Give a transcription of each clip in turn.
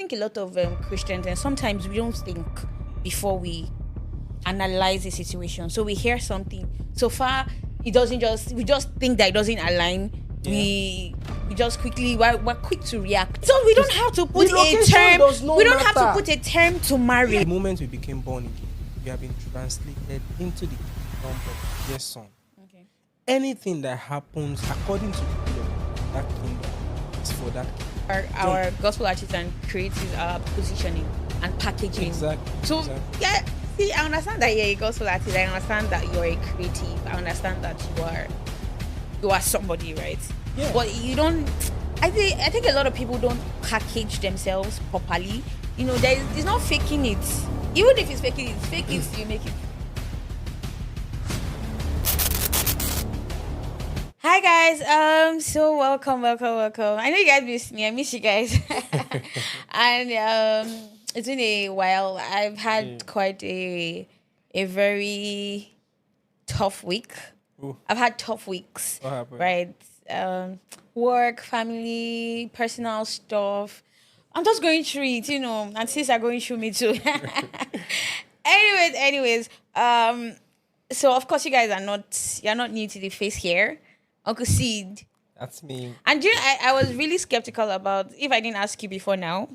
think a lot of Christians, and sometimes we don't think before we analyze the situation. So we hear something. So far, we just think that it doesn't align. Yeah. We just we're quick to react. So we don't have to put a term. We don't have to put a term to marry. The moment we became born again, we have been translated into the kingdom of their son. Okay. Anything that happens according to that kingdom is for that kingdom. Our gospel artists and creatives are positioning and packaging. Exactly. So yeah, see, I understand that you're a gospel artist. I understand that you're a creative. I understand that you are somebody, right? Yeah. But you don't. I think a lot of people don't package themselves properly. You know, it's not faking it. Even if it's faking it, it's fake it. You make it. Hi guys. So welcome. I know you guys miss me. I miss you guys. And it's been a while. I've had quite a very tough week. Ooh. I've had tough weeks. What happened? Right. Work, family, personal stuff. I'm just going through it, you know, and sis are going through me too. Anyways, so of course you guys you're not new to the face here. Uncle Sid. That's me. And I was really skeptical about, if I didn't ask you before now,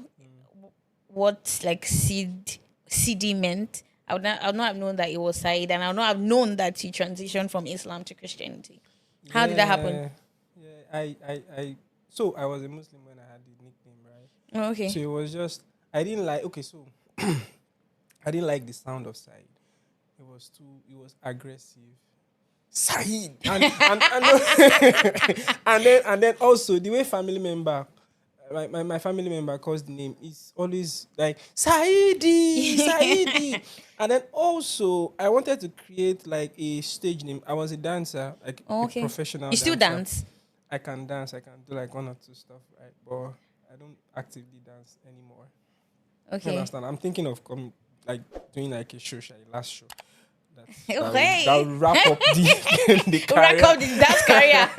what like CD meant. I would not have known that it was Said, and I would not have known that he transitioned from Islam to Christianity. How did that happen? So I was a Muslim when I had the nickname, right? Oh, okay. So it was just, I didn't like the sound of Said. It was aggressive. Said! And then also the way family member, my family member calls the name is always like Saidi. And then also I wanted to create like a stage name. I was a dancer, like a professional. You still dancer. Dance? I can dance. I can do like one or two stuff, right? But I don't actively dance anymore. Okay. You understand? I'm thinking of doing like a show, last show. That will wrap up the career. Wrap up the dance career.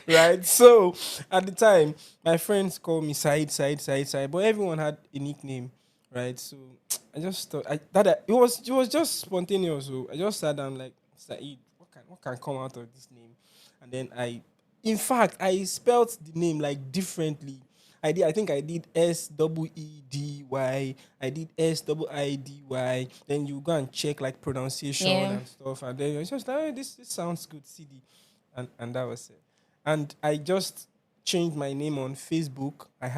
Right. So at the time, my friends called me Said, but everyone had a nickname, right? So I just thought it was just spontaneous. So I just sat down like, Said, what can come out of this name? And then in fact, I spelt the name like differently. I think I did SEEDY. I did SIIDY. Then you go and check like pronunciation and stuff, and then it's just like, this sounds good, CD, and that was it. And I just changed my name on Facebook. I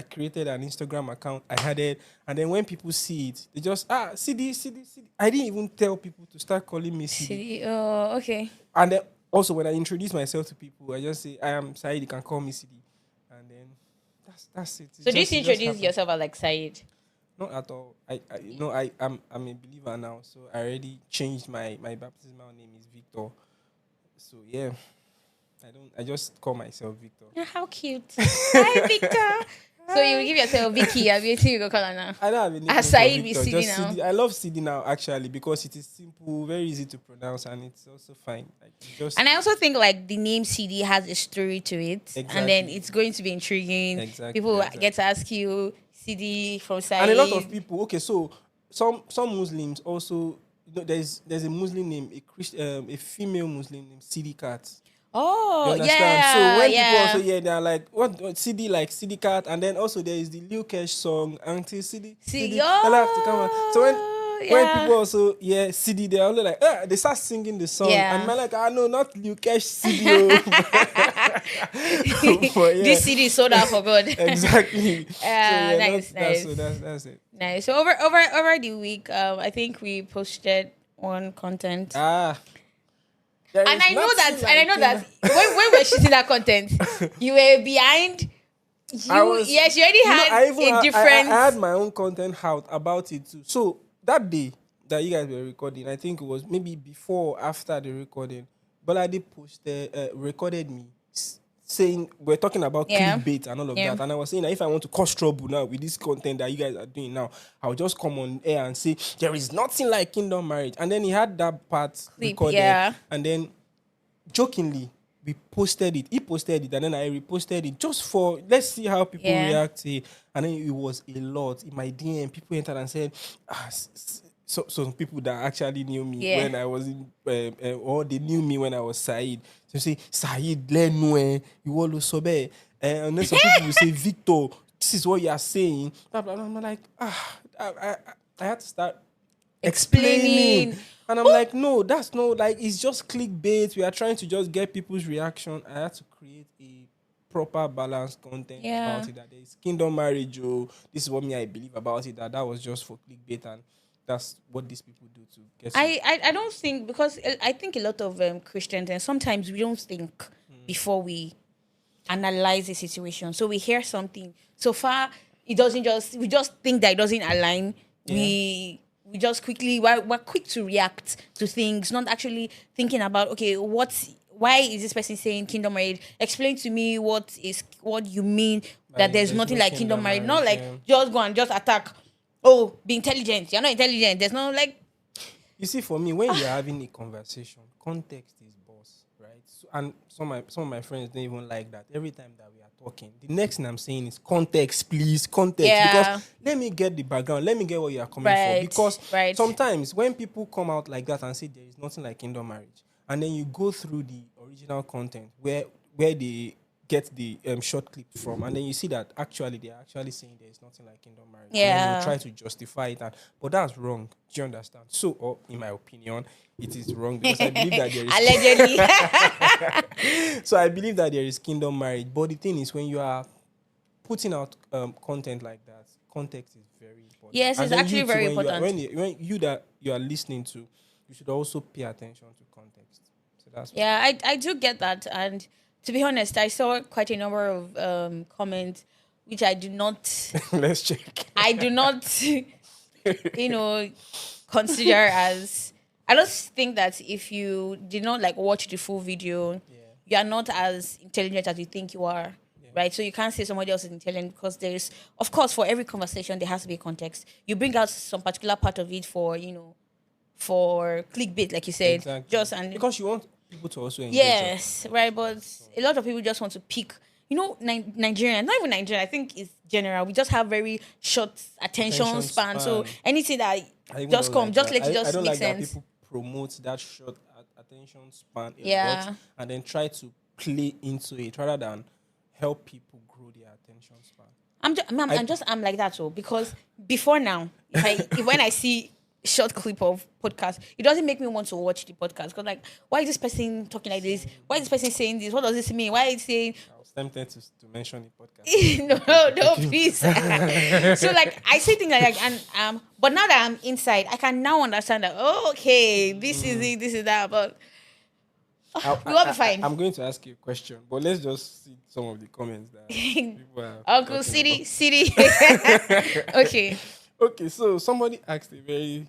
created an Instagram account. And then when people see it, they just CD. I didn't even tell people to start calling me CD. Oh, okay. And then also when I introduce myself to people, I just say I am Said. You can call me CD. And then that's it. So do you introduce yourself as like Said? Not at all. I'm a believer now, so I already changed my baptismal name is Victor. So yeah, I just call myself Victor. How cute! Hi, Victor. So you will give yourself Vicky. I'll be you go call her now. I don't have a name. Said with CD now. CD. I love CD now actually because it is simple, very easy to pronounce, and it's also fine. And I also think like the name CD has a story to it, exactly. And then it's going to be intriguing. Exactly. People get to ask you CD from Said. And a lot of people. Okay, so some Muslims also. There's a Muslim name, a female Muslim named CD Cat. Oh, you understand? yeah. So when people also they're like, what CD, like CD Cat, and then also there is the Lil Kesh song, Auntie CD. I like to come out. So when people also CD, they're only like, they start singing the song, and I'm like, no, not Lil Kesh CD. This CD is sold out for God. Exactly. Nice. That's it. Nice. So over the week, I think we posted one content. And I know that when we're shooting that content, you were behind. You already had a different. I had my own content out about it too. So that day that you guys were recording, I think it was maybe before or after the recording, Bolade recorded me saying we're talking about clickbait and all of that, and I was saying that if I want to cause trouble now with this content that you guys are doing now, I'll just come on air and say there is nothing like kingdom marriage, and then he had that part recorded, and then jokingly we posted it. He posted it, and then I reposted it just for let's see how people Yeah. react to it. And then it was a lot in my DM. People entered and said, so some people that actually knew me Yeah. when I was in, or they knew me when I was Said. So say, Said, Lenue, you all so bad. And then some people will say, Victor, this is what you are saying. Blah, blah, blah. I'm like, I had to start explaining. And I'm like, no, that's no, like, it's just clickbait. We are trying to just get people's reaction. I had to create a proper balanced content Yeah. about it. That there is kingdom marriage. Oh, this is what me I believe about it. That was just for clickbait, and that's what these people do to get. I don't think, because I think a lot of Christians, and sometimes we don't think before we analyze the situation. So we hear something. So far, it doesn't just, we just think that it doesn't align. We just quickly, we're quick to react to things, not actually thinking about, okay, why is this person saying kingdom marriage? Explain to me what you mean that there's nothing no like kingdom marriage. marriage, Not like yeah. just go and just attack. Oh, be intelligent. You're not intelligent. There's no like. You see, for me, when you're having a conversation, context is boss, right? So, and some of my friends don't even like that. Every time that we are talking, the next thing I'm saying is context, please, context. Yeah. Because let me get the background. Let me get what you are coming Right, for. Because right. sometimes when people come out like that and say there is nothing like kingdom marriage, and then you go through the original content where they get the short clip from, and then you see that actually they are actually saying there is nothing like kingdom marriage. And then Yeah. you try to justify it, but that's wrong. Do you understand? So, or in my opinion, it is wrong because I believe that there is Allegedly. so I believe that there is kingdom marriage. But the thing is, when you are putting out content like that, context is very important. Yes, And it's then actually you too, very when you are- important. when you that you are listening to, you should also pay attention to context. So that's Yeah, I do get that. And to be honest, I saw quite a number of comments which I do not let's check. I do not consider as, I just think that if you did not like watch the full video, you are not as intelligent as you think you are. Right? So you can't say somebody else is intelligent, because there is, of course, for every conversation there has to be context. You bring out some particular part of it for clickbait, like you said. Exactly. Just and Because you want people to also engage. yes, right. But a lot of people just want to pick. Nigerian, not even Nigerian, I think it's general. We just have very short attention span. So anything that I even just don't come, like just that. let it I just don't make like that sense. people promote that short attention span a Yeah. lot and then try to play into it rather than help people grow their attention span. I'm like that too, because before now, when I see short clip of podcast, it doesn't make me want to watch the podcast, because like, why is this person talking like this? Why is this person saying this? What does this mean? Why is he saying I was tempted to mention the podcast. no, please. So like, I say things like that, and but now that I'm inside, I can now understand that. Oh, okay, this is it, this is that. But we'll be fine. I'm going to ask you a question, but let's just see some of the comments that people are Uncle talking City. Okay. Okay, so somebody asked a very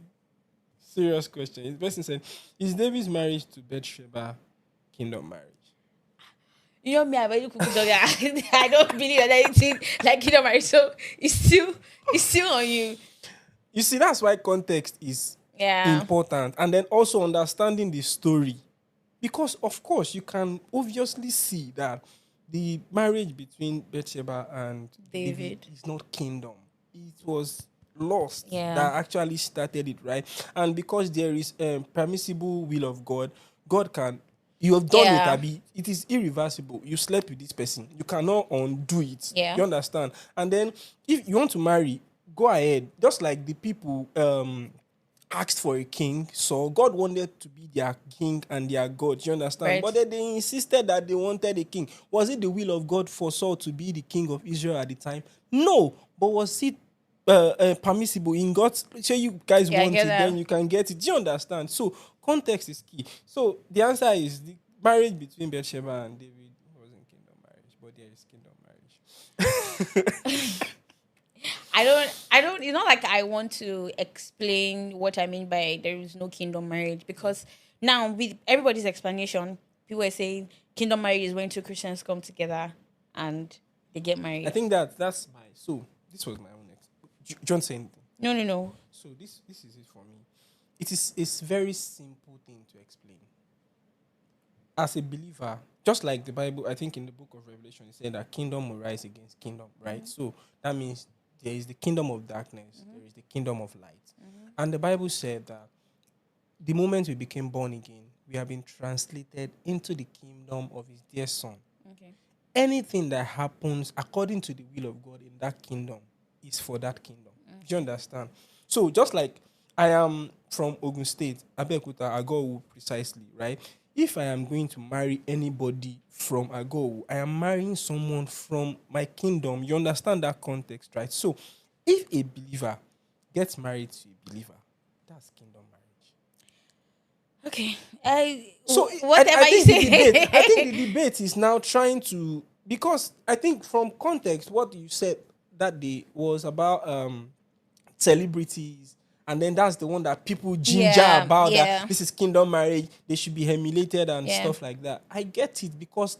serious question. The person said, "Is David's marriage to Bathsheba kingdom marriage?" You know me, I'm very cool dog. I don't believe that anything like marriage. So it's still on you. You see, that's why context is Yeah. important, and then also understanding the story, because of course you can obviously see that the marriage between Bathsheba and David is not kingdom. It was lost that actually started it, right? And because there is permissible will of God, God can. You have done it, Abby. It is irreversible. You slept with this person. You cannot undo it. Yeah. You understand? And then if you want to marry, go ahead. Just like the people asked for a king, so God wanted to be their king and their God. You understand? Right. But then they insisted that they wanted a king. Was it the will of God for Saul to be the king of Israel at the time? No. But was it permissible in God's? So you guys want it, then you can get it. Do you understand? So context is key. So the answer is the marriage between Bathsheba and David wasn't kingdom marriage, but there is kingdom marriage. I don't, it's not like I want to explain what I mean by there is no kingdom marriage, because now with everybody's explanation, people are saying kingdom marriage is when two Christians come together and they get married. I think that's my, so this was my own John say anything? No. So this is it for me. It's very simple thing to explain. As a believer, just like the Bible, I think in the book of Revelation, it said that kingdom will rise against kingdom, right? So that means there is the kingdom of darkness, there is the kingdom of light. And the Bible said that the moment we became born again, we have been translated into the kingdom of his dear son. Okay. Anything that happens according to the will of God in that kingdom is for that kingdom. Do you understand? So just like I am from Ogun State, Abeokuta, Agowu precisely, right? If I am going to marry anybody from Agowu, I am marrying someone from my kingdom. You understand that context, right? So if a believer gets married to a believer, that's kingdom marriage. Okay. So whatever I you think say. I think the debate is now trying to, because I think from context what you said that day was about celebrities, and then that's the one that people ginger about, yeah. that this is kingdom marriage, they should be emulated and Yeah. stuff like that. I get it, because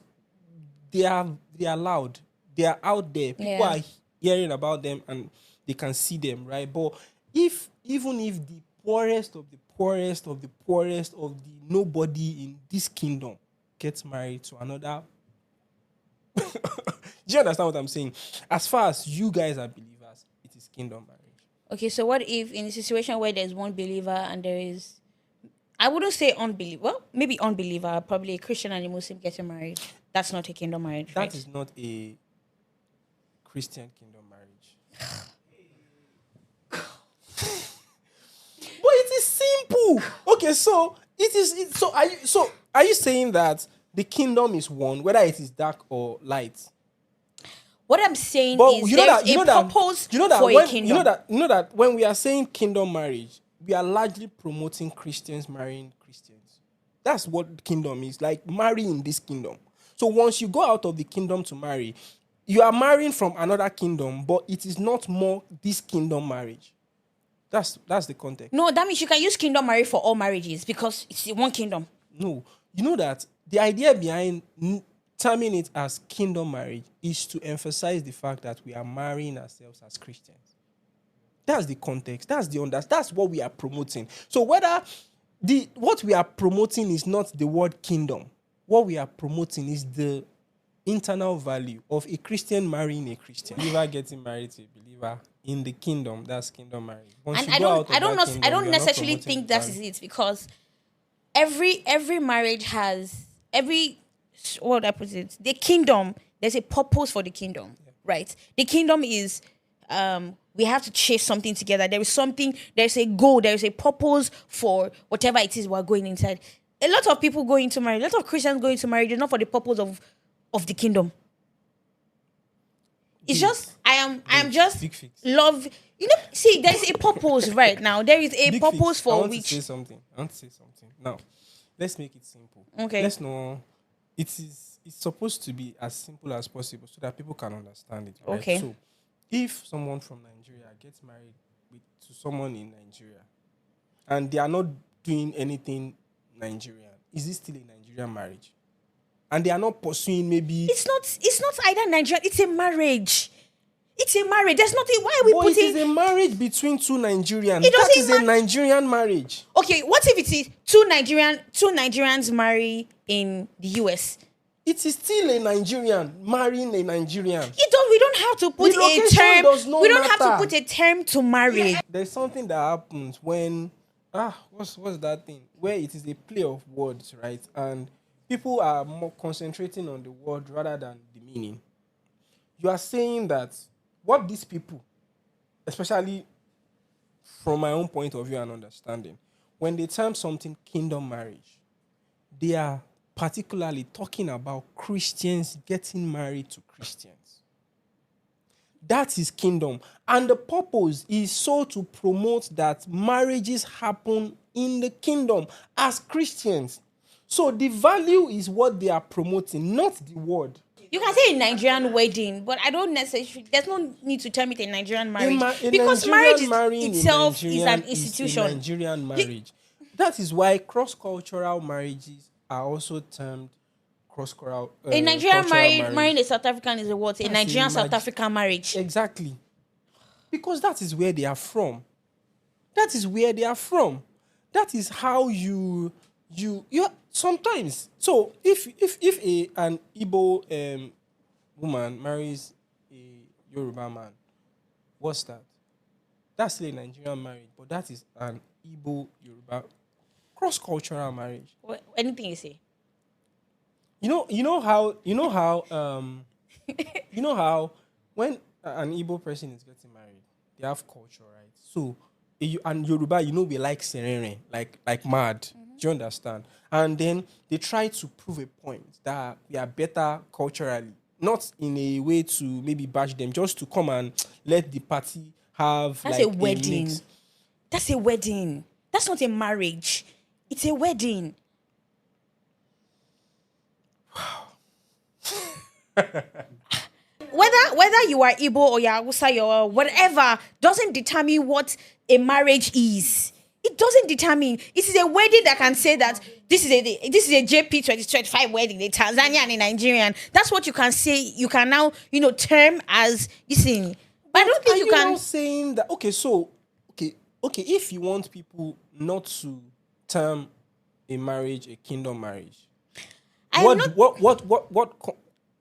they are loud, they are out there, people Yeah. are hearing about them and they can see them, right? But even if the poorest of the poorest of the poorest of the nobody in this kingdom gets married to another, do you understand what I'm saying? As far as you guys are believers, it is kingdom marriage. Okay, so what if in a situation where there's one believer and there is, I wouldn't say unbeliever, well, maybe unbeliever, probably a Christian and a Muslim getting married. That's not a kingdom marriage, That right? is not a Christian kingdom marriage. But it is simple. Okay, so it is. So are you saying that the kingdom is one, whether it is dark or light? What I'm saying But is you know there's that you know a that purpose you know that for when a kingdom. you know that when we are saying kingdom marriage, we are largely promoting Christians marrying Christians. That's what kingdom is, like marrying this kingdom. So once you go out of the kingdom to marry, you are marrying from another kingdom, but it is not more this kingdom marriage. That's the context. No, that means you can use kingdom marriage for all marriages because it's one kingdom. No, you know that the idea behind terming it as kingdom marriage is to emphasize the fact that we are marrying ourselves as Christians. That's the context. That's what we are promoting. So whether what we are promoting is not the word kingdom, what we are promoting is the internal value of a Christian marrying a Christian. Believer getting married to a believer in the kingdom, that's kingdom marriage. Once And you I go out of don't that not kingdom, I you are don't not necessarily promoting think the that value. is it, because every marriage has what would I put it? The kingdom, there's a purpose for the kingdom, right? The kingdom is we have to chase something together. There's a goal, there's a purpose for whatever it is we're going inside. A lot of people go into marriage, a lot of Christians go into marriage not for the purpose of the kingdom. It's just I am just Big fix. love. See, there's a purpose right now. There is a Big purpose fix. I for want which. to say something. Now, let's make it simple. Okay. Let's know it's supposed to be as simple as possible so that people can understand it. Right? Okay. So, if someone from Nigeria gets married to someone in Nigeria and they are not doing anything Nigerian, is it still a Nigerian marriage? And they are not pursuing maybe. It's not either Nigerian. It's a marriage. It's a marriage. There's nothing. Why are we But it putting? is a marriage between two Nigerians. It That doesn't is a Nigerian marriage. Okay, what if it is two Nigerians marry in the US? It is still a Nigerian marrying a Nigerian. We don't have to put The a location term. does not We don't have to matter. put a term to marriage. There's something that happens when what's that thing? Where it is a play of words, right? And people are more concentrating on the word rather than the meaning. You are saying that what these people, especially from my own point of view and understanding, when they term something kingdom marriage, they are particularly talking about Christians getting married to Christians. That is kingdom. And the purpose is so to promote that marriages happen in the kingdom as Christians. So the value is what they are promoting, not the word. You can say a Nigerian wedding, but I don't necessarily. There's no need to term it a Nigerian marriage because marriage itself is an institution. Is a Nigerian marriage. That is why cross-cultural marriages are also termed cross-cultural. A Nigerian marriage. marrying a South African is a what? A Nigerian South African marriage. Exactly. Because that is where they are from. That is where they are from. That is how you you sometimes. So if an Igbo woman marries a Yoruba man, what's that? That's still a Nigerian marriage, but that is an Igbo Yoruba cross cultural marriage. Anything you say. You know how when an Igbo person is getting married, they have culture, right? So and Yoruba, we like serene, like mad. Do you understand? And then they try to prove a point that we are better culturally, not in a way to maybe bash them, just to come and let the party have That's like a wedding. mix. That's a wedding. That's not a marriage. It's a wedding. Whether you are Igbo or you're Hausa, or whatever, doesn't determine what a marriage is. It doesn't determine. It is a wedding that can say that this is a JP 2025 wedding, a Tanzanian and a Nigerian. That's what you can say. You can now term as listen. But I don't think you can Now saying that. Okay, so okay. If you want people not to term a marriage a kingdom marriage,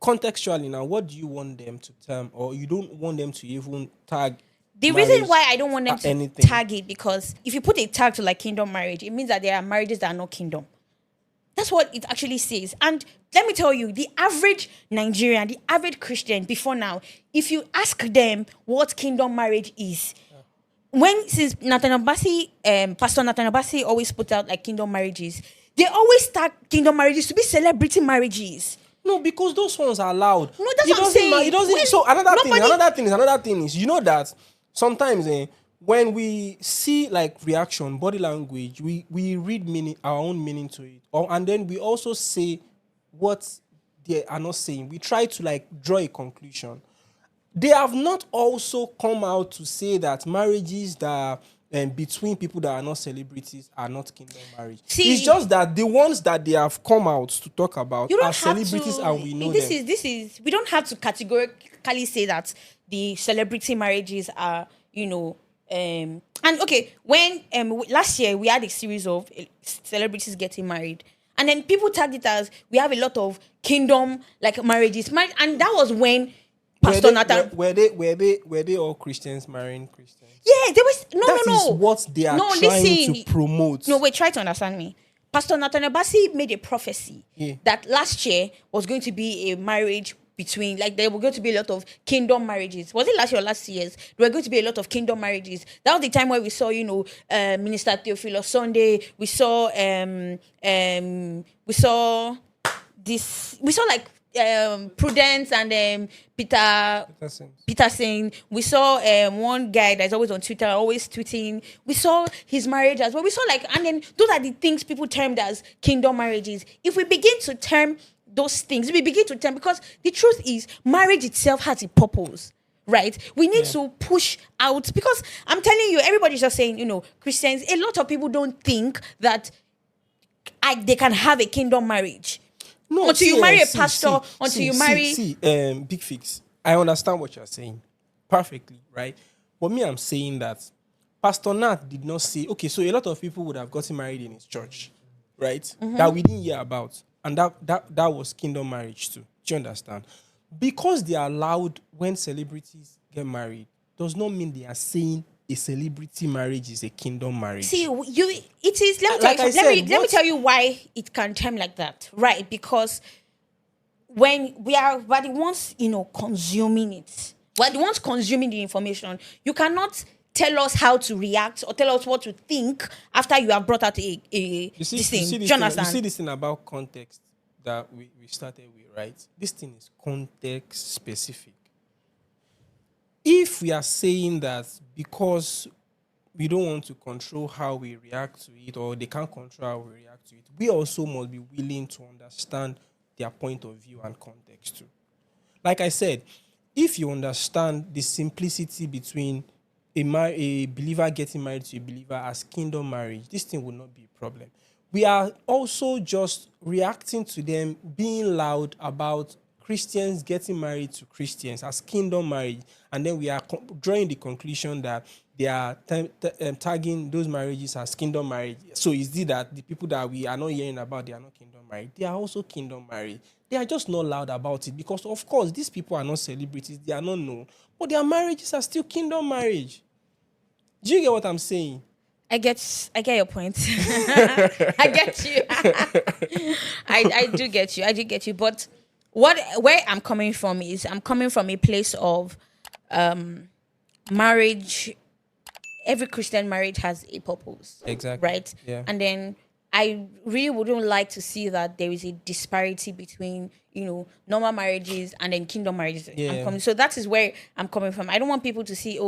contextually now, what do you want them to term, or you don't want them to even tag? The reason why I don't want them to anything. tag it, because if you put a tag to like kingdom marriage, it means that there are marriages that are not kingdom. That's what it actually says. And let me tell you, the average Nigerian, the average Christian before now, if you ask them what kingdom marriage is, since Nathaniel Bassey, Pastor Nathaniel Bassey always put out like kingdom marriages, they always start kingdom marriages to be celebrity marriages. No, because those ones are loud. No, that's what I'm saying. It doesn't. So another thing is, that sometimes when we see like reaction, body language, we read our own meaning to it, and then we also say what they are not saying. We try to like draw a conclusion. They have not also come out to say that marriages that between people that are not celebrities are not kingdom marriage. It's just that the ones that they have come out to talk about are celebrities, and we know this them. is we don't have to categorically say that the celebrity marriages are and okay, when last year we had a series of celebrities getting married, and then people tagged it as we have a lot of kingdom like marriages, and that was when Pastor Nathan were they all Christians marrying Christians? Yeah, there was no. That is what they are trying to promote. No, wait, try to understand me. Pastor Nathaniel Bassey made a prophecy that last year was going to be a marriage between, like, there were going to be a lot of kingdom marriages. Was it last year or last year's? There were going to be a lot of kingdom marriages. That was the time where we saw, Minister Theophilus Sunday. We saw like Prudence and Peterson. We saw one guy that's always on Twitter, always tweeting. We saw his marriage as well. We saw and then those are the things people termed as kingdom marriages. If we begin to term those things, because the truth is marriage itself has a purpose. Right? We need to push out, because I'm telling you, everybody's just saying, Christians, a lot of people don't think that they can have a kingdom marriage. No, until you marry a pastor, Big Fix. I understand what you're saying perfectly, right? But me, I'm saying that Pastor Nat did not say, okay, so a lot of people would have gotten married in his church, right? Mm-hmm. That we didn't hear about. And that was kingdom marriage too. Do you understand? Because they are allowed when celebrities get married, does not mean they are saying a celebrity marriage is a kingdom marriage. See, it is. Let me tell you why it can term like that, right? Because when we're the ones, consuming it, we're the ones consuming the information. You cannot tell us how to react or tell us what to think after you have brought out this thing. You see this thing about context that we started with, right? This thing is context specific. If we are saying that because we don't want to control how we react to it, or they can't control how we react to it, we also must be willing to understand their point of view and context too. Like I said, if you understand the simplicity between a believer getting married to a believer as kingdom marriage, this thing will not be a problem. We are also just reacting to them being loud about Christians getting married to Christians as kingdom marriage, and then we are drawing the conclusion that they are tagging those marriages as kingdom marriage. So is it that the people that we are not hearing about, they are not kingdom married? They are also kingdom married. They are just not loud about it because, of course, these people are not celebrities. They are not known. But their marriages are still kingdom marriage. Do you get what I'm saying? I get your point. I get you. I do get you. I do get you. But where I'm coming from is I'm coming from a place of marriage. Every Christian marriage has a purpose. Exactly. Right? Yeah. And then I really wouldn't like to see that there is a disparity between, normal marriages and then kingdom marriages. Yeah. So that is where I'm coming from. I don't want people to see,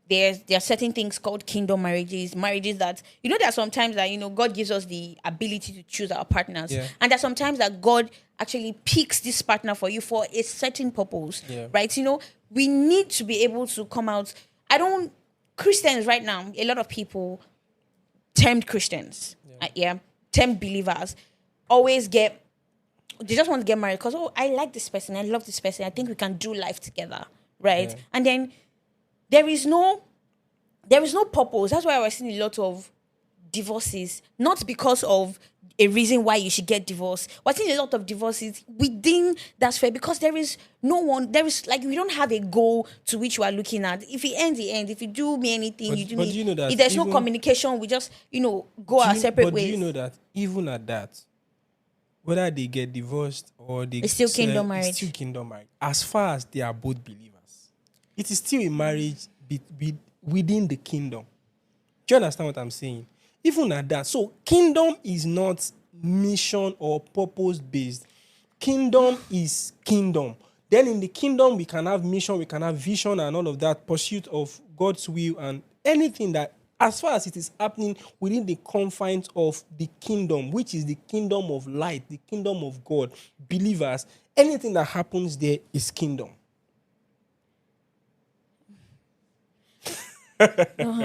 there are certain things called kingdom marriages that, there are sometimes that, God gives us the ability to choose our partners. Yeah. And there's sometimes that God actually picks this partner for you for a certain purpose. Yeah. Right? We need to be able to come out. Christians right now, a lot of people termed Christians, termed believers, they just want to get married because, I like this person, I love this person, I think we can do life together, right? Yeah. And then there is no purpose. That's why I was seeing a lot of divorces, not because of a reason why you should get divorced. We're seeing a lot of divorces within that's fair because we don't have a goal to which we are looking at. If it ends, it ends. If you do me anything, you do me. You know that if there's no communication, we just, go our separate ways. But do you know that even at that, whether they get divorced or they it's still kingdom marriage. It's still kingdom marriage. As far as they are both believers, it is still a marriage within the kingdom. Do you understand what I'm saying? Even at that. So kingdom is not mission or purpose based. Kingdom is kingdom. Then in the kingdom, we can have mission, we can have vision and all of that, pursuit of God's will and anything that, as far as it is happening within the confines of the kingdom, which is the kingdom of light, the kingdom of God, believers, anything that happens there is kingdom. No,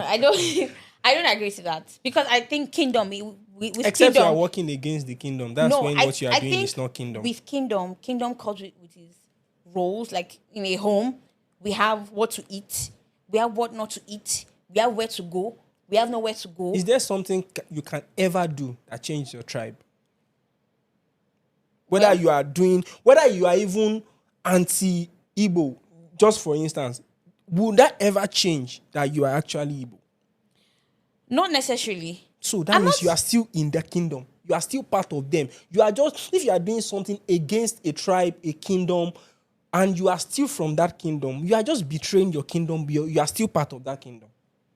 I don't agree to that because I think kingdom with except kingdom, you are working against the kingdom. That's when what you are doing is not kingdom. With kingdom comes with its roles. Like in a home, we have what to eat, we have what not to eat, we have where to go, we have nowhere to go. Is there something you can ever do that changes your tribe? Whether you are even anti-Igbo, just for instance, would that ever change that you are actually Igbo? Not necessarily. So that means you are still in their kingdom. You are still part of them. You are just, if you are doing something against a tribe, a kingdom, and you are still from that kingdom, you are just betraying your kingdom. You are still part of that kingdom.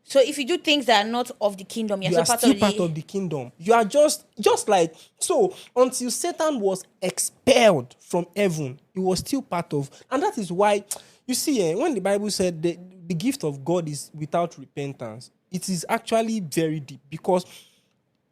So if you do things that are not of the kingdom, you are still part of the kingdom. You are just like, so until Satan was expelled from heaven, he was still part of, and that is why, you see, when the Bible said the gift of God is without repentance, it is actually very deep because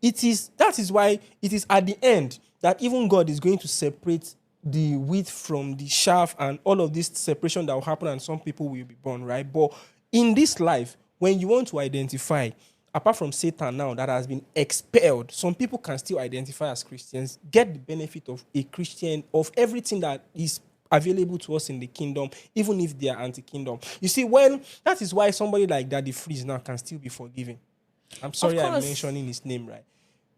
that is why it is at the end that even God is going to separate the wheat from the chaff and all of this separation that will happen and some people will be born, right? But in this life, when you want to identify, apart from Satan now that has been expelled, some people can still identify as Christians, get the benefit of a Christian, of everything that is available to us in the kingdom, even if they are anti-kingdom. You see, that is why somebody like Daddy Freeze now can still be forgiven. I'm sorry I'm mentioning his name, right?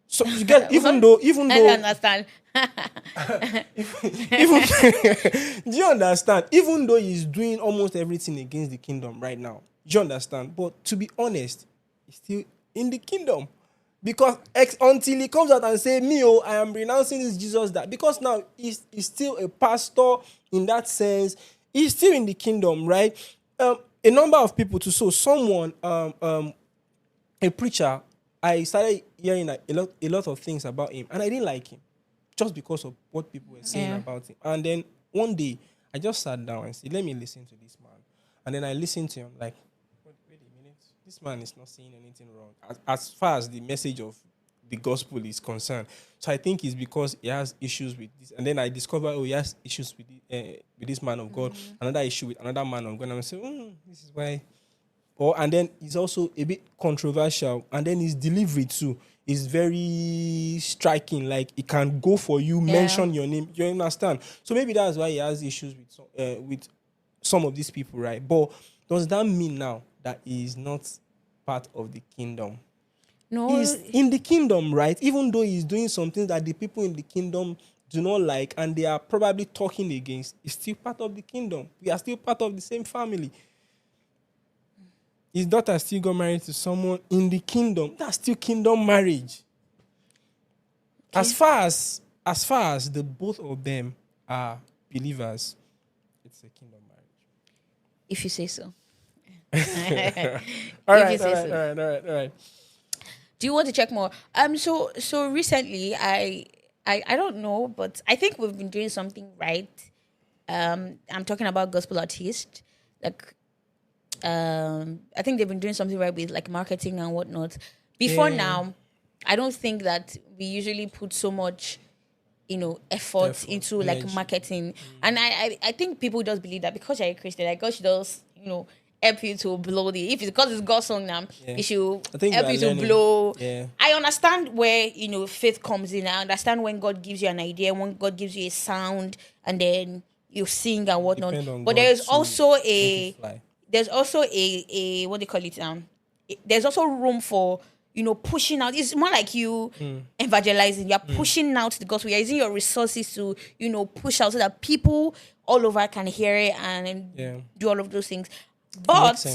So you get, even though I understand. Do you understand? Even though he's doing almost everything against the kingdom right now, do you understand? But to be honest, he's still in the kingdom. Because until he comes out and say, I am renouncing this Jesus, that because now he's still a pastor in that sense, he's still in the kingdom, right? A number of people too. So someone, a preacher, I started hearing a lot of things about him, and I didn't like him just because of what people were saying about him. And then one day, I just sat down and said, let me listen to this man. And then I listened to him like, wait a minute, this man is not saying anything wrong as far as the message of the gospel is concerned. So I think it's because he has issues with this. And then I discovered, he has issues with this man of God, another issue with another man of God. And I said, this is why. And then he's also a bit controversial. And then his delivery too is very striking. Like it can go for you, mention your name. You understand? So maybe that's why he has issues with some of these people, right? But does that mean now that he is not part of the kingdom? No, He's in the kingdom, right? Even though he's doing something that the people in the kingdom do not like and they are probably talking against, he's still part of the kingdom. We are still part of the same family. His daughter still got married to someone in the kingdom. That's still kingdom marriage. Okay. As far as the both of them are believers, it's a kingdom marriage. if you say so. All right. Do you want to check more? So recently, I don't know, but I think we've been doing something right. I'm talking about gospel artists. Like, I think they've been doing something right with like marketing and whatnot. Before now, I don't think that we usually put so much, effort into like marketing. And I think people just believe that because you're a Christian, like God should just, help you to blow if it's because it's God's song now, it should help you to blow. Yeah. I understand where, faith comes in. I understand when God gives you an idea, when God gives you a sound, and then you sing and whatnot. But there's also a what do you call it now? There's also room for, pushing out. It's more like you evangelizing. You're pushing out the gospel. You're using your resources to, push out so that people all over can hear it and do all of those things. But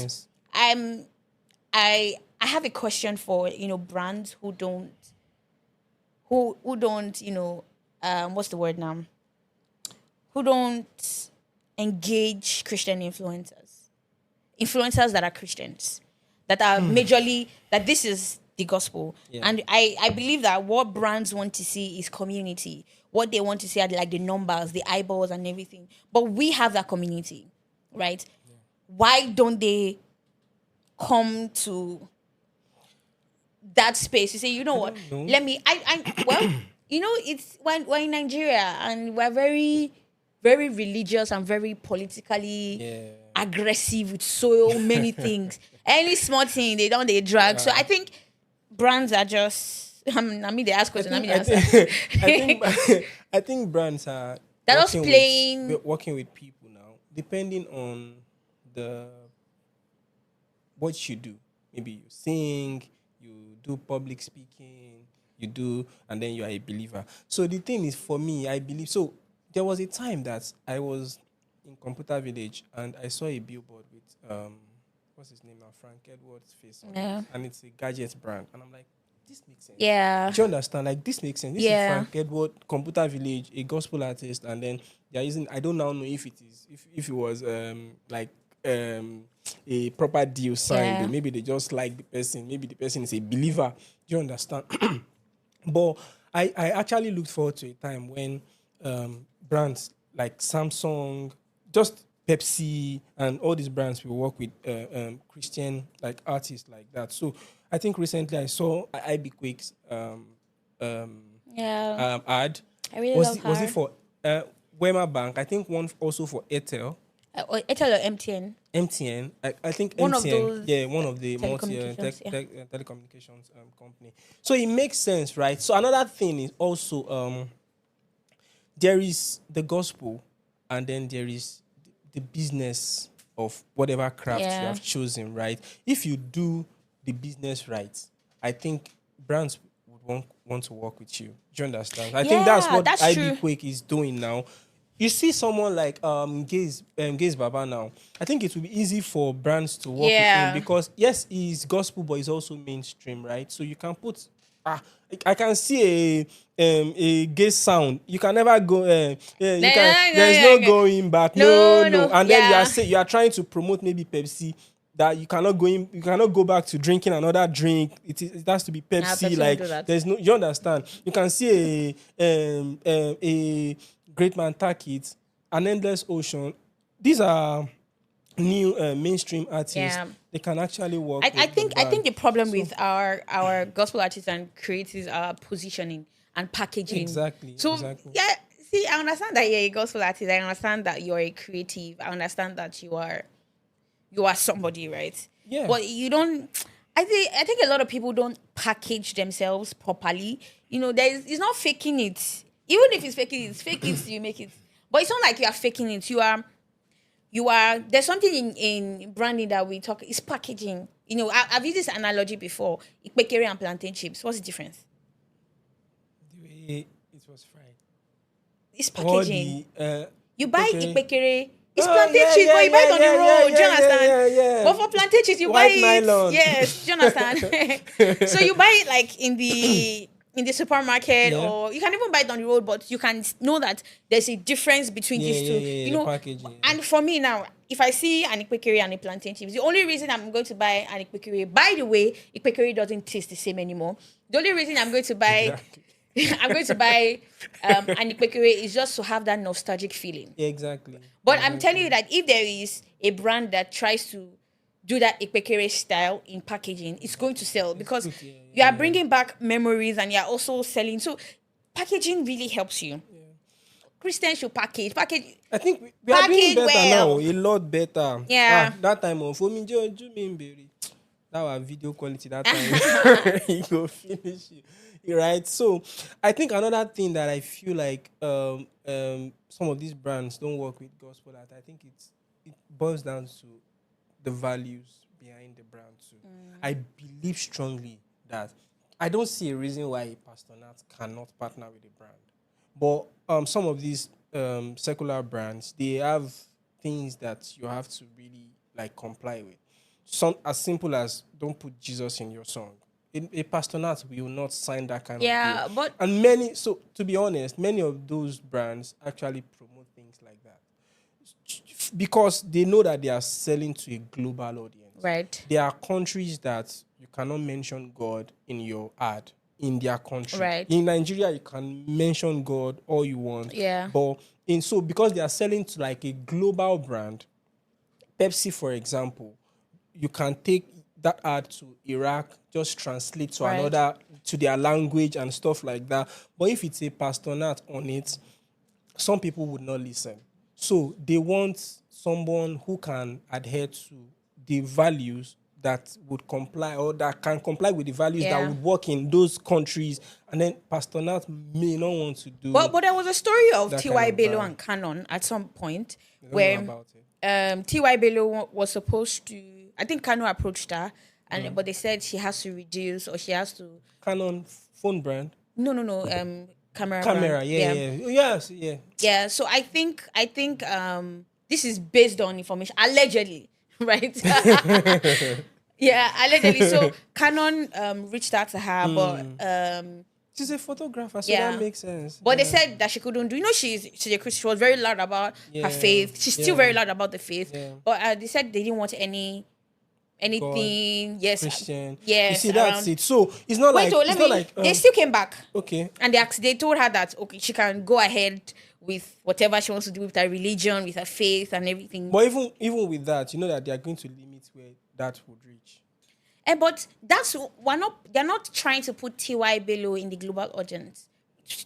I have a question for brands who don't what's the word now? Who don't engage Christian influencers that are Christians, that are majorly that this is the gospel. And I believe that what brands want to see is community. What they want to see are like the numbers, the eyeballs and everything. But we have that community, right? Why don't they come to that space? You say, what? Let me. It's when we're in Nigeria and we're very, very religious and very politically aggressive with so many things. Any small thing they drag. So I think brands are just. They ask questions. I think brands are. They're just working with people now, depending on what you do. Maybe you sing, you do public speaking, and then you are a believer. So the thing is, for me, I believe. So there was a time that I was in Computer Village and I saw a billboard with what's his name now, Frank Edwards' face on it, and it's a gadget brand, and I'm like, this makes sense. Yeah. Do you understand? Like, this makes sense. This is Frank Edward, Computer Village, a gospel artist, and then they're using. I don't now know if it was a proper deal signed. Maybe they just like the person. Maybe the person is a believer. Do you understand? But I actually looked forward to a time when brands like Samsung, just Pepsi, and all these brands will work with Christian like artists like that. So I think recently I saw IB Quake's ad. I really love her. Was it for Wema Bank? I think one also for Airtel. Airtel or MTN? MTN. I think one MTN. Of those one of the telecommunications company. So it makes sense, right? So another thing is also there is the gospel, and then there is the business of whatever craft you have chosen, right? If you do the business right, I think brands would want to work with you. Do you understand? I think that's what IB Quake is doing now. You see someone like Gaze Baba now. I think it will be easy for brands to work with him because yes, he's gospel, but he's also mainstream, right? So you can put I can see a Gaze sound. You can never go. There's no going back. No. And then you are trying to promote maybe Pepsi. That you cannot go back to drinking another drink. It has to be Pepsi. Like there's no. You understand? You can see a Great Man Takit, An Endless Ocean. These are new mainstream artists. Yeah. They can actually work. I think the problem with our gospel artists and creatives are positioning and packaging. Exactly. So see, I understand that you're a gospel artist. I understand that you're a creative. I understand that you are somebody, right? Yeah. But you don't. I think a lot of people don't package themselves properly. It's not faking it. Even if it's faking it, it's fake it till you make it. But it's not like you are faking it. You are. There's something in branding that we talk. It's packaging. I've used this analogy before. Ikpekere and plantain chips. What's the difference? The way it was fried. It's Or packaging. the You buy ikpekere. ikpekere. It's Oh, plantain yeah, chips, yeah, but you buy it on the yeah, road. Do you yeah, understand? yeah. But for plantain chips, you White buy nylon. it. Yes, do you understand? So you buy it like in the supermarket, Yeah. or you can even buy it on the road. But you can know that there's a difference between Yeah, these two. yeah, the packaging. And for me now, if I see an ikpekere and a plantain chips, the only reason I'm going to buy an ikpekere. By the way, ikpekere doesn't taste the same anymore. The only reason I'm going to buy. Exactly. I'm going to buy an ikpekere is just to have that nostalgic feeling. Yeah, exactly. But I'm telling you that if there is a brand that tries to do that ikpekere style in packaging, it's going to sell because good, yeah, you are bringing back memories and you're also selling. So packaging really helps you. Christians should package. I think we are doing Package better well. now, a lot better. Yeah. That time on for me, that was video quality that time. You go finish it. Right. So I think another thing that I feel like some of these brands don't work with gospel at, I think it boils down to the values behind the brand too. I believe strongly that I don't see a reason why a pastor Nat cannot partner with a brand. But some of these secular brands, they have things that you have to really like comply with. Some as simple as don't put Jesus in your song. A pastor Nat will not sign that kind of Yeah, deal. but And so to be honest, many of those brands actually promote things like that because they know that they are selling to a global audience. right. There are countries that you cannot mention God in your ad in their country. Right. In Nigeria, you can mention God all you want. Yeah. But because they are selling to like a global brand, Pepsi, for example, you can take that ad to Iraq, just translate to Right. another, to their language and stuff like that. But if it's a pastor Nat on it, some people would not listen. So they want someone who can adhere to the values that would comply or that can comply with the values that Yeah. would work in those countries. And then Pastor Nat may not want to do. But there was a story of That T.Y. kind of Bello brand. and Canon at some point I don't know where about it. T.Y. Bello was supposed to, I think Canon approached her, but they said she has to reduce or she has to, Canon phone brand. no, camera. Camera, brand. yeah. Yes, yeah. Yeah, so I think this is based on information allegedly, right? Yeah, allegedly. So Canon reached out to her, but She's a photographer, so Yeah. that makes sense. But they Yeah. said that she couldn't do. She's a Christian. She was very loud about Yeah, her faith. She's still yeah. very loud about the faith. Yeah. But they said they didn't want anything. Yes, Christian. yes. You see, that's around- it. So it's not Wait, like let it's me. not like They still came back. okay. And they told her that okay, she can go ahead with whatever she wants to do with her religion, with her faith, and everything. But even with that, you know that they are going to limit where that would reach. But they're not trying to put T.Y. Bello in the global audience.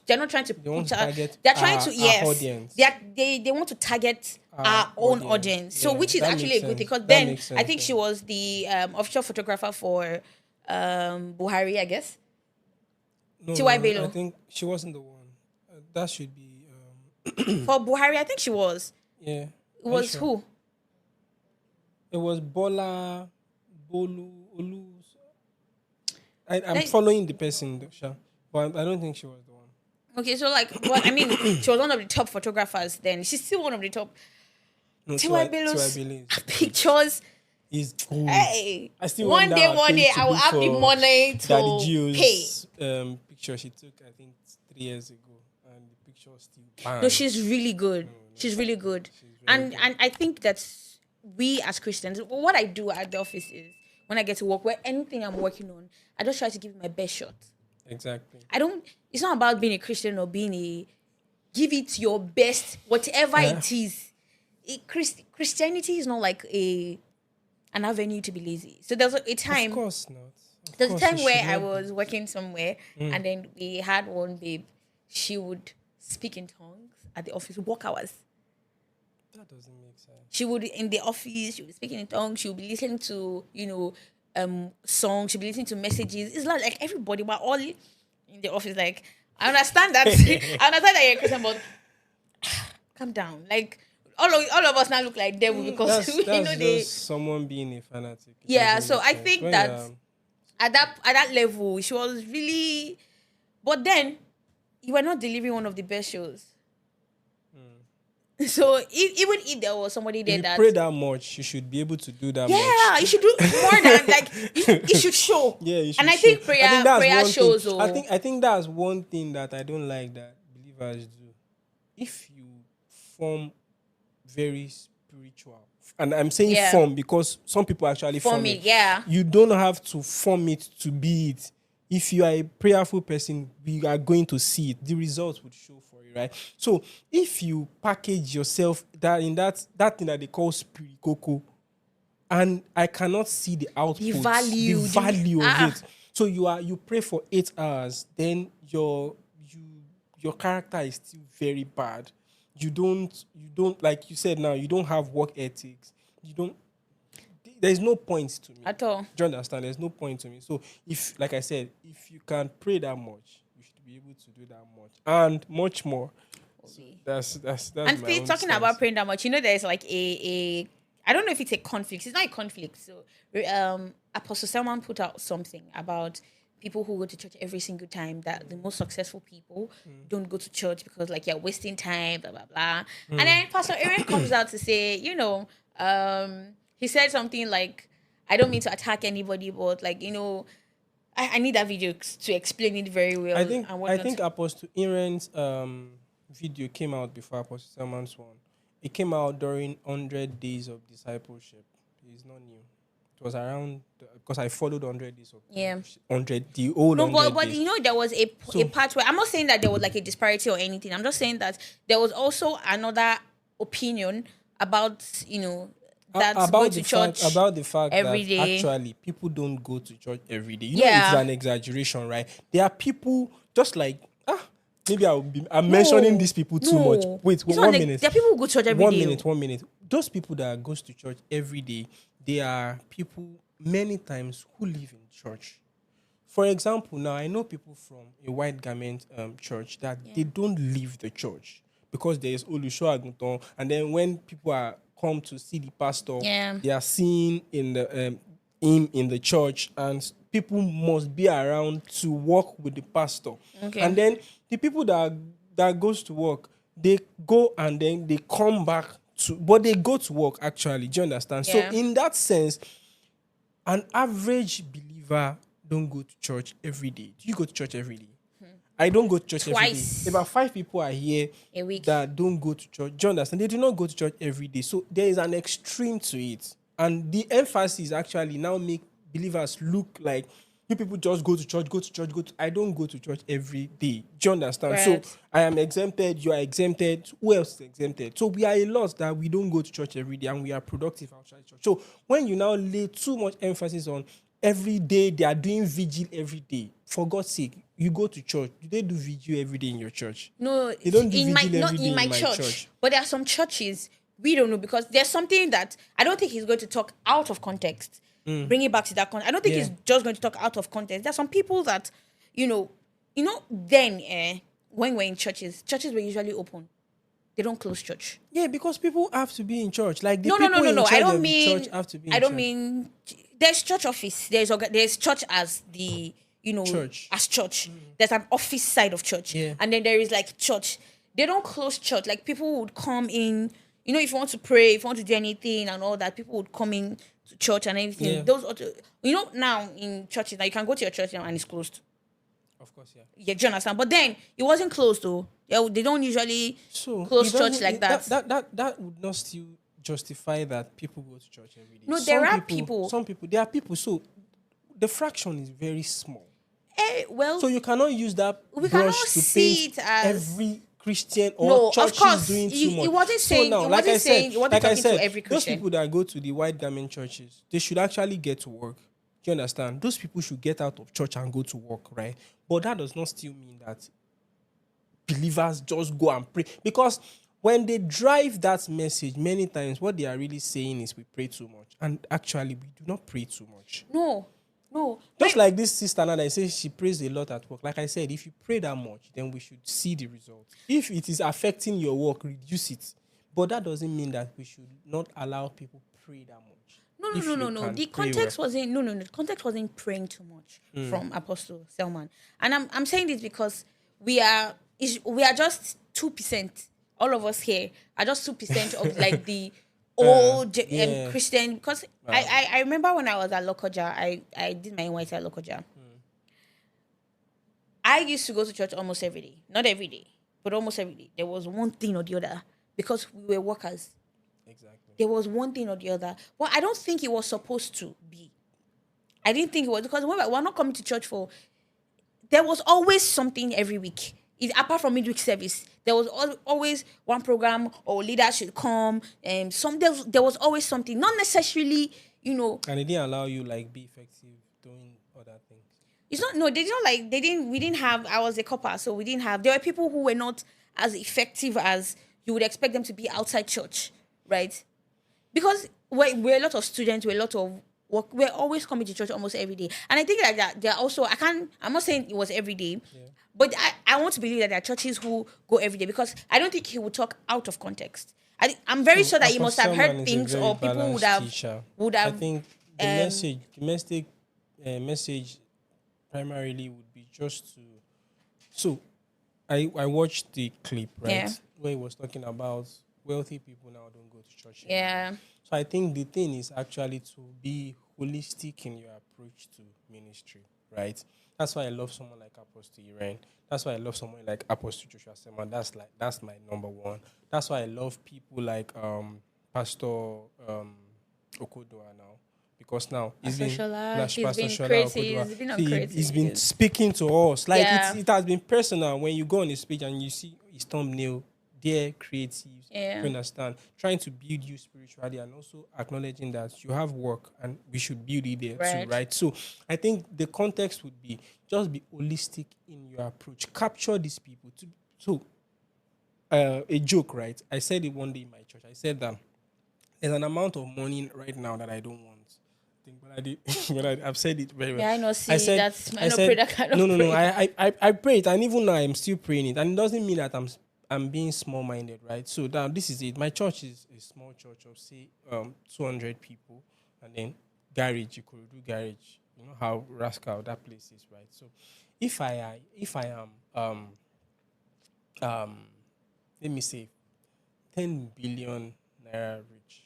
They're not trying to want put to her. target They're trying to our audience. They want to target our own audience. So Yeah, which is that actually makes a good thing sense. because That then makes sense, I think yeah. she was the official photographer for Buhari, I guess. No, T.Y. no, Bello. I think she wasn't the one. That should be For Buhari, I think she was. yeah. It Are you was sure? who? It was Bola Bolu Olu. I'm Like- following the person, though, Sha, but I don't think she was the one. Okay, so but I mean, she was one of the top photographers then. She's still one of the top. No, T.Y. Bello's Bello pictures. is good. Hey, I still one want day, that one day, page to I will be have the for money to Daddy pay. Gio's picture she took, I think 3 years ago, and the picture was still bang. No, she's really good. She's really good. And I think that we as Christians, what I do at the office is when I get to work, where anything I'm working on, I just try to give it my best shot. Exactly. It's not about being a Christian or give it your best, whatever it is. Christianity is not like an avenue to be lazy. So there's a time. Of course not. Of There's a course time it where should I not be. was working somewhere and then we had one babe. She would speak in tongues at the office, work hours. That doesn't make sense. She would in the office, she would be speaking in tongues, she would be listening to, songs, she'll be listening to messages. It's not like everybody, we're all in the office. Like, I understand that. I understand that you're a Christian, but calm down. Like, all of us now look like devil because That's you know just they. someone being a fanatic. It Yeah, doesn't so make I sense. think When that you're- at that level, she was really. But then, you were not delivering one of the best shows. So even if there was somebody there if you that pray that much, you should be able to do that much. yeah, you should do more than like it should show. Yeah, you should And I show. think prayer that's prayer one shows. Thing. I think that's one thing that I don't like that believers do. If you form very spiritual, and I'm saying Yeah. form because some people actually For form me, it. yeah. You don't have to form it to be it. If you are a prayerful person, we are going to see it. The results would show for you, right? So if you package yourself that in that thing that they call spirit cocoa, and I cannot see the output, value, the value ah. of it. So you pray for 8 hours, then your character is still very bad. You don't like you said now, you don't have work ethics. You don't. There's no point to me. At all. Do you understand? There's no point to me. So if, like I said, if you can pray that much, you should be able to do that much and much more. So that's And my own talking stance. about praying that much, there's like a I don't know if it's a conflict. It's not a conflict. So Apostle Selman put out something about people who go to church every single time, that the most successful people don't go to church because like you're wasting time, blah blah blah. And then Pastor Aaron comes out to say, he said something like, I don't mean to attack anybody, but like, I need that video to explain it very well. I think and whatnot. Apostle Aaron's video came out before Apostle Selman's one. It came out during 100 days of discipleship. It's not new. It was around because I followed 100 days of Yeah. 100 the old No, 100 but days. there was a part where I'm not saying that there was like a disparity or anything. I'm just saying that there was also another opinion about that going to church about the fact every that day. actually people don't go to church every day. Yeah. It's an exaggeration, right? There are people just like maybe I'm mentioning these people too much. Wait, It's one not like- minute. There are people who go to church every day. 1 minute. Those people that goes to church every day, they are people many times who live in church. For example, now I know people from a white garment church that they don't leave the church because there is Olusho Aguntan, and then when people are come to see the pastor, they are seeing in the him in the church, and people must be around to work with the pastor. Okay. And then the people that goes to work, they go and then they come back but they go to work actually. Do you understand? Yeah. So in that sense, an average believer don't go to church every day. Do you go to church every day? I don't go to church Twice. every day. About 5 people are here A week. that don't go to church. Do you understand? They do not go to church every day. So there is an extreme to it. And the emphasis actually now make believers look like you people just go to church. I don't go to church every day. Do you understand? Right. So I am exempted. You are exempted. Who else is exempted? So we are a lot that we don't go to church every day and we are productive outside church. So when you now lay too much emphasis on every day, they are doing vigil every day. For God's sake, you go to church. Do they do vigil every day in your church? No, They don't do in my vigil not every day in my in my church. church. But there are some churches we don't know, because there's something that I don't think he's going to talk out of context. Bring it back to that context. I don't think he's just going to talk out of context. There's some people that, then when we're in churches were usually open. They don't close church. Yeah, because people have to be in church. Like the No. people in charge I don't of the mean. church have to be in I don't church. mean. There's church office. There's church as the Church. as church. There's an office side of church, Yeah. and then there is like church. They don't close church. Like people would come in. If you want to pray, if you want to do anything and all that, people would come in to church and everything. Yeah. Those, now in churches, now you can go to your church now and it's closed. Of course, yeah. Yeah, do you understand? But then it wasn't closed though. Yeah, they don't usually So close it doesn't- church like it- that. That would not still justify that people go to church every day. No, there are people. Some people. There are people. So the fraction is very small. Well, So you cannot use that We cannot brush to see paint it as- every Christian or No, of churches course. doing He- too much. he wasn't saying- So now, he like wasn't I saying- said, he wasn't like I talking to said, every those Christian. people that go to the white garment churches, they should actually get to work. Do you understand? Those people should get out of church and go to work, right? But that does not still mean that believers just go and pray, because when they drive that message, many times what they are really saying is we pray too much. And actually, we do not pray too much. No. Just like this sister now that says she prays a lot at work. Like I said, if you pray that much, then we should see the results. If it is affecting your work, reduce it. But that doesn't mean that we should not allow people ppray that much. No. The context wasn't The context wasn't praying too much from Apostle Selman, and I'm saying this because we are just 2%. All of us here are just 2% of like the old Christian. Because I remember when I was at Lokoja, I did my NYC at Lokoja. I used to go to church almost every day, not every day, but almost every day. There was one thing or the other because we were workers. Exactly. There was one thing or the other. Well, I don't think it was supposed to be. I didn't think it was because we're not coming to church for. There was always something every week. Apart from midweek service, there was always one program or leader should come, and there was always something. Not necessarily, And it didn't allow you like be effective doing other things. It's not. No, they didn't like. They didn't. We didn't have. I was a copper, so we didn't have. There were people who were not as effective as you would expect them to be outside church, right? Because we're a lot of students, we're a lot of work. We're always coming to church almost every day, and I think like that. There are also. I'm not saying it was every day, but I want to believe that there are churches who go every day because I don't think he would talk out of context. I'm very sure that he must have heard things or people would have. I think the message primarily would be just to. So, I watched the clip, right? Yeah. Where he was talking about wealthy people now don't go to church anymore. Yeah. So I think the thing is actually to be holistic in your approach to ministry, right? That's why I love someone like Apostle Irene. That's why I love someone like Apostle Joshua Selman. That's my number one. That's why I love people like Pastor Okodoa now. Because now he's been speaking to us. Like it has been personal when you go on his page and you see his thumbnail, dear creatives, you understand, trying to build you spiritually and also acknowledging that you have work and we should build it there too, right? So I think the context would be just be holistic in your approach. Capture these people. A joke, right? I said it one day in my church. I said that there's an amount of money right now that I don't want. But I did. But I've said it very well. Yeah, I know. See, I said, pray that kind of no. I pray it, and even now I'm still praying it, and it doesn't mean that I'm being small-minded, right? So now this is it. My church is a small church of say 200 people, and then garage. You could do garage. You know how rascal that place is, right? So if I am let me say 10 billion naira rich,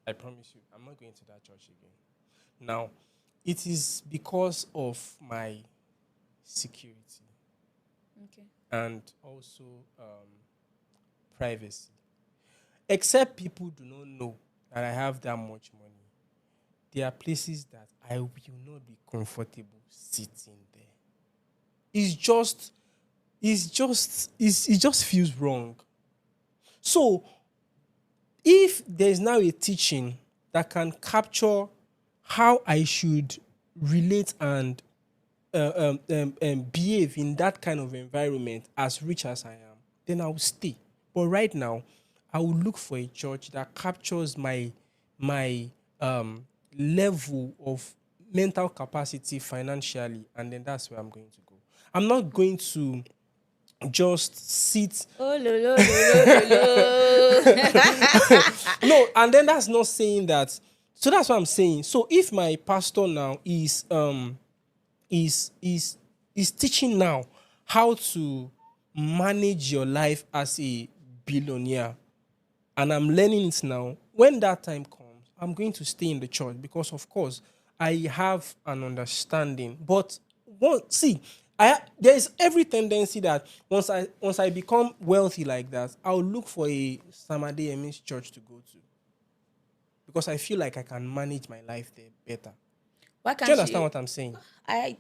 I promise you, I'm not going to that church again. Now, it is because of my security. Okay. And also privacy. Except people do not know that I have that much money, there are places that I will not be comfortable sitting there. It just feels wrong. So, if there's now a teaching that can capture how I should relate and behave in that kind of environment as rich as I am, then I'll stay. But right now, I will look for a church that captures my level of mental capacity financially, and then that's where I'm going to go. I'm not going to just sit. Oh, lo. No, and then that's not saying that. So that's what I'm saying. So if my pastor now is teaching now how to manage your life as a billionaire, and I'm learning it now, when that time comes, I'm going to stay in the church because, of course, I have an understanding. But there is every tendency that once I become wealthy like that, I'll look for a Samade Emin's church to go to because I feel like I can manage my life there better. Do you understand what I'm saying? I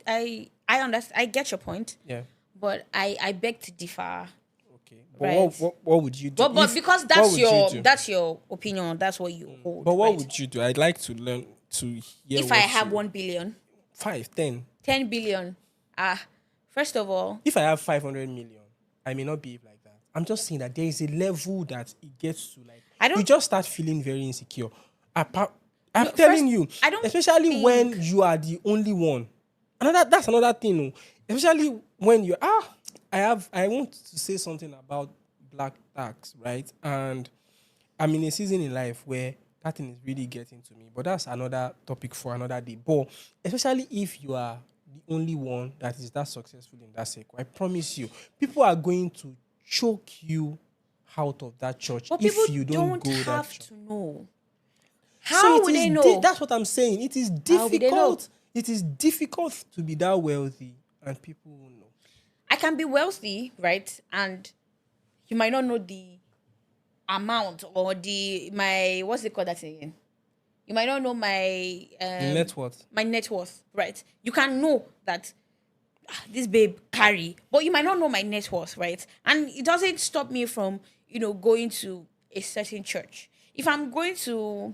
understand. I get your point. Yeah. But I beg to differ. Okay. But what would you do? But because that's your opinion, that's what you hold. But what would you do? I'd like to learn to hear. If I have 1 billion, 10 billion. First of all, if I have 500 million, I may not behave like that. I'm just saying that there is a level that it gets to, like, I don't- you just start feeling very insecure. I'm No, telling first, you, I don't especially think- when you are the only one. That's another thing. Oh. Especially when I want to say something about black tax, right? And I'm in a season in life where that thing is really getting to me. But that's another topic for another day. But especially if you are the only one that is that successful in that circle, I promise you, people are going to choke you out of that church But if people you don't go that have church. to know. So How it would is they know? that's what I'm saying. It is How would they know? difficult. It is difficult to be that wealthy, and people will know. I can be wealthy, right? And you might not know the amount or my what's it called that again? You might not know my Net worth. my net worth, right? You can know that this babe carry, but you might not know my net worth, right? And it doesn't stop me from, going to a certain church. If I'm going to,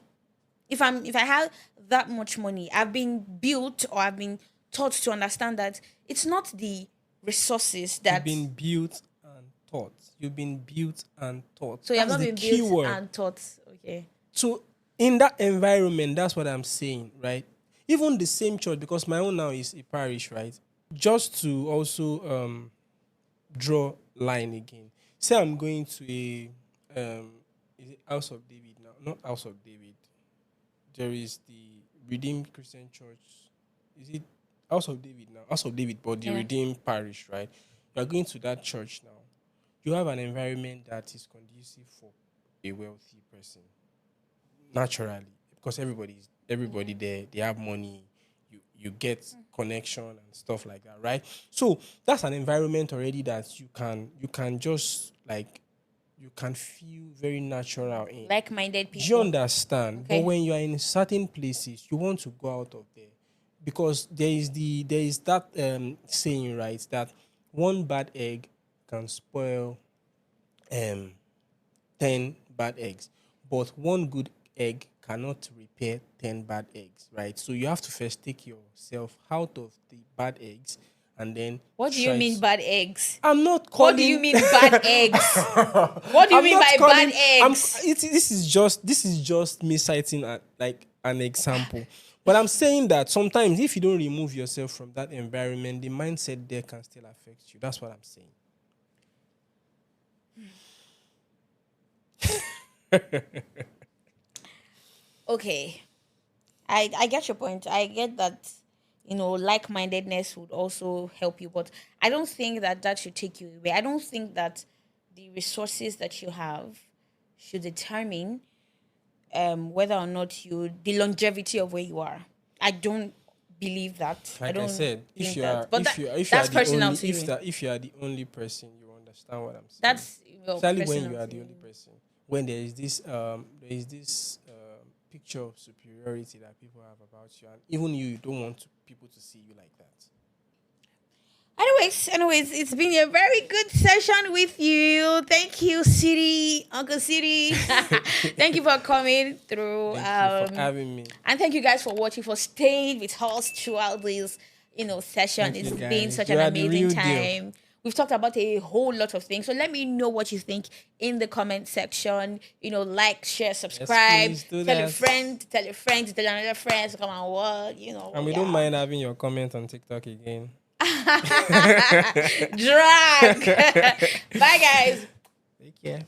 if I have that much money, I've been built or I've been taught to understand that it's not the resources that. You've been built and taught. You've been built and taught. So you have That's not the been key built word. and taught. Okay. So in that environment, that's what I'm saying, right? Even the same church, because my own now is a parish, right? Just to also draw line again. Say I'm going to a is it House of David now? Not House of David. There is the Redeemed Christian Church. Is it House of David now? House of David, but the Yeah. Redeemed Parish, right? You are going to that church now. You have an environment that is conducive for a wealthy person. Naturally. Because everybody there, they have money. You get connection and stuff like that, right? So that's an environment already that you can just like you can feel very natural in. Like-minded Do you people. understand? Okay. But when you are in certain places, you want to go out of there because there is that saying, right, that one bad egg can spoil 10 bad eggs, but one good egg cannot repair 10 bad eggs, right? So you have to first take yourself out of the bad eggs and then. What do you try mean to- bad eggs? I'm not calling. What do you mean bad eggs? What do you I'm mean not by calling- bad eggs? This is just me citing like an example. But I'm saying that sometimes if you don't remove yourself from that environment, the mindset there can still affect you. That's what I'm saying. Okay. I get your point. I get that, like-mindedness would also help you, but I don't think that should take you away. I don't think that the resources that you have should determine whether or not the longevity of where you are. I don't believe that. Like I don't said, if think you that. are But that's personal to you. if you are the only person, you understand what I'm saying. That's Especially when personal you are to the you. only person. When there is this picture of superiority that people have about you, and even you don't want people to see you like that. Anyways, it's been a very good session with you. Thank you, City, Uncle City. Thank you for coming through. Thank you for having me. And thank you guys for watching, for staying with us throughout this, session. Thank It's you, been guys. such You an are the amazing real deal. time. We've talked about a whole lot of things. So let me know what you think in the comment section. Like, share, subscribe. please do tell a that. friend, tell another friend to come and watch. And we don't mind having your comment on TikTok again. Drag. Bye, guys. Take care.